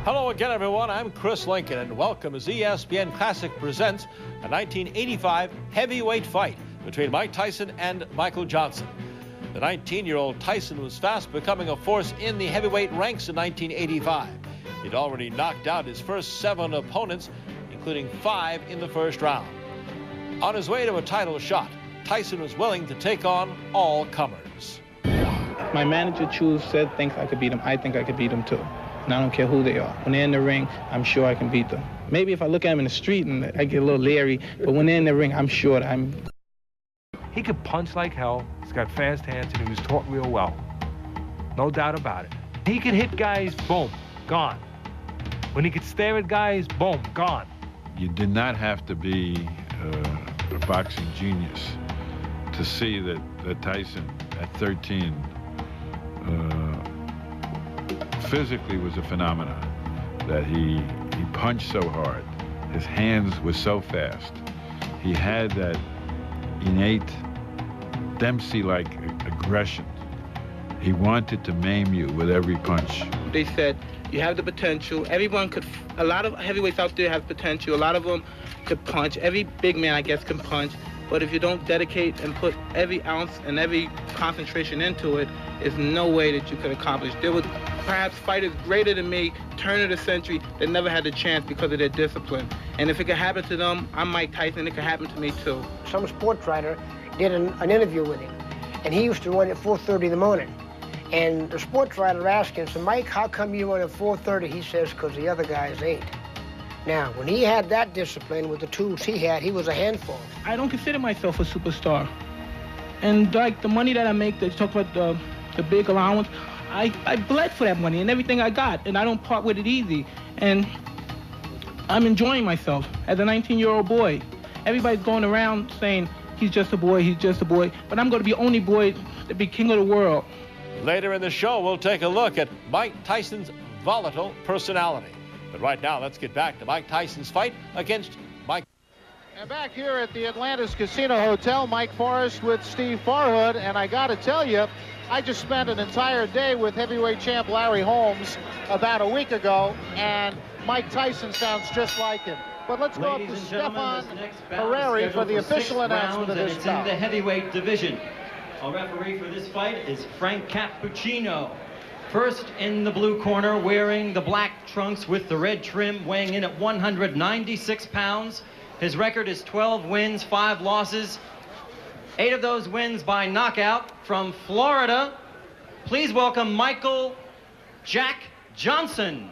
Hello again, everyone. I'm Chris Lincoln, and welcome as ESPN Classic presents a 1985 heavyweight fight between Mike Tyson and Michael Johnson. The 19-year-old Tyson was fast becoming a force in the heavyweight ranks in 1985. He'd already knocked out his first 7 opponents, including 5 in the first round. On his way to a title shot, Tyson was willing to take on all comers. My manager thinks I could beat him. I think I could beat him too. And I don't care who they are. When they're in the ring, I'm sure I can beat them. Maybe if I look at them in the street and I get a little leery, but when they're in the ring, I'm sure that I'm... He could punch like hell. He's got fast hands, and he was taught real well. No doubt about it. He could hit guys, boom, gone. When he could stare at guys, boom, gone. You did not have to be a boxing genius to see that Tyson, at 13, physically was a phenomenon, that he punched so hard, his hands were so fast, he had that innate Dempsey-like aggression. He wanted to maim you with every punch. They said, you have the potential. Everyone could, a lot of heavyweights out there have potential. A lot of them could punch. Every big man, I guess, can punch. But if you don't dedicate and put every ounce and every concentration into it, there's no way that you could accomplish. There were perhaps fighters greater than me, turn of the century, that never had the chance because of their discipline. And if it could happen to them, I'm Mike Tyson, it could happen to me too. Some sports writer did an interview with him, and he used to run at 4:30 in the morning. And the sports writer asked him, so Mike, how come you run at 4:30? He says, because the other guys ain't. Now, when he had that discipline with the tools he had, he was a handful. I don't consider myself a superstar. And like the money that I make, that you talk about the big allowance, I bled for that money and everything I got, and I don't part with it easy. And I'm enjoying myself as a 19-year-old boy. Everybody's going around saying, he's just a boy, but I'm going to be the only boy to be king of the world. Later in the show, we'll take a look at Mike Tyson's volatile personality. But right now, let's get back to Mike Tyson's fight against Mike. And back here at the Atlantis Casino Hotel, Mike Forrest with Steve Farhood, and I got to tell you, I just spent an entire day with heavyweight champ Larry Holmes about a week ago, and Mike Tyson sounds just like him. But let's go up to Stefan Harari for the official announcement of this bout. In the heavyweight division. Our referee for this fight is Frank Cappuccino. First in the blue corner, wearing the black trunks with the red trim, weighing in at 196 pounds. His record is 12 wins, 5 losses. 8 of those wins by knockout. From Florida, please welcome Michael Jack Johnson.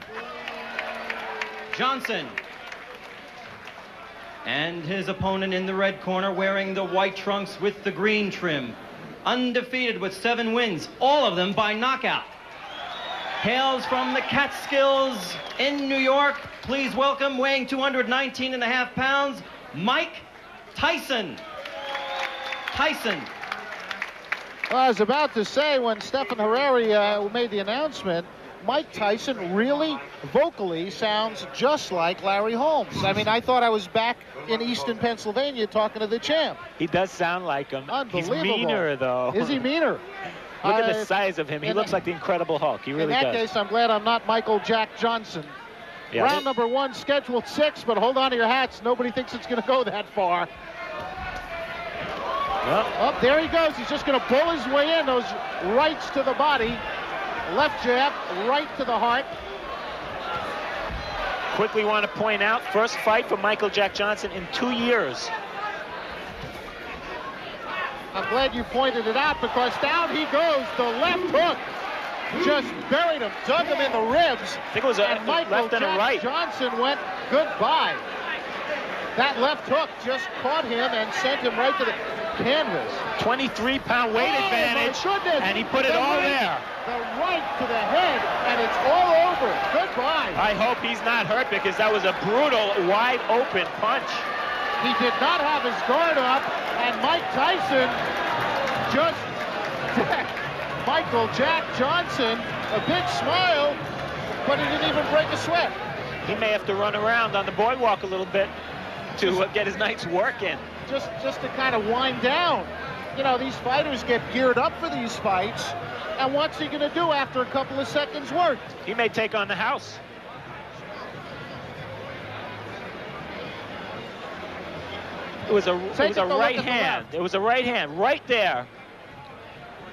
And his opponent in the red corner, wearing the white trunks with the green trim. Undefeated with 7 wins, all of them by knockout. Hails from the Catskills in New York. Please welcome, weighing 219.5 pounds, Mike Tyson. Well, I was about to say, when Stefan Harari made the announcement, Mike Tyson really vocally sounds just like Larry Holmes. I mean, I thought I was back in Easton, Pennsylvania talking to the champ. He does sound like him. Unbelievable. He's meaner, though. Is he meaner? Look at the size of him. He looks like the Incredible Hulk. He really does. In that case, I'm glad I'm not Michael Jack Johnson. Yeah, round number 1, scheduled 6, but hold on to your hats. Nobody thinks it's going to go that far. Oh, there he goes. He's just going to pull his way in. Those rights to the body. Left jab, right to the heart. Quickly want to point out, first fight for Michael Jack Johnson in 2 years. I'm glad you pointed it out, because down he goes. The left hook just buried him, dug him in the ribs. I think it was a left and a right. Johnson went goodbye. That left hook just caught him and sent him right to the canvas. 23-pound weight advantage, and he put it all there. The right to the head, and it's all over. Goodbye. I hope he's not hurt, because that was a brutal, wide-open punch. He did not have his guard up, and Mike Tyson just decked Michael Jack Johnson. A big smile, but he didn't even break a sweat. He may have to run around on the boardwalk a little bit to get his night's work in. Just to kind of wind down. You know, these fighters get geared up for these fights, and what's he going to do after a couple of seconds worked? He may take on the house. It was a right hand. It was a right hand right there.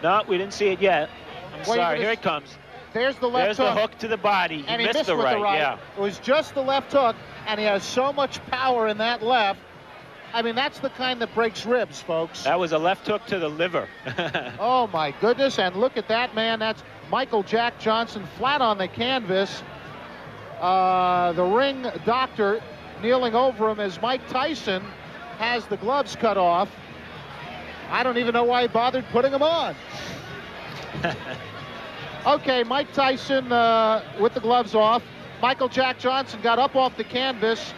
No, we didn't see it yet. I'm sorry. Here it comes. There's the left hook. There's the hook to the body. And he missed the with right. the right. Yeah. It was just the left hook, and he has so much power in that left. I mean, that's the kind that breaks ribs, folks. That was a left hook to the liver. Oh, my goodness. And look at that, man. That's Michael Jack Johnson flat on the canvas. The ring doctor kneeling over him as Mike Tyson has the gloves cut off. I don't even know why he bothered putting them on. Okay, Mike Tyson with the gloves off. Michael Jack Johnson got up off the canvas.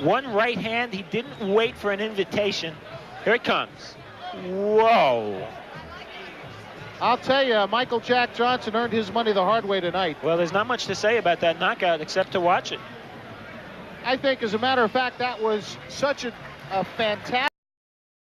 One right hand. He didn't wait for an invitation. Here it comes. Whoa. I'll tell you, Michael Jack Johnson earned his money the hard way tonight. Well, there's not much to say about that knockout except to watch it. I think, as a matter of fact, that was such a fantastic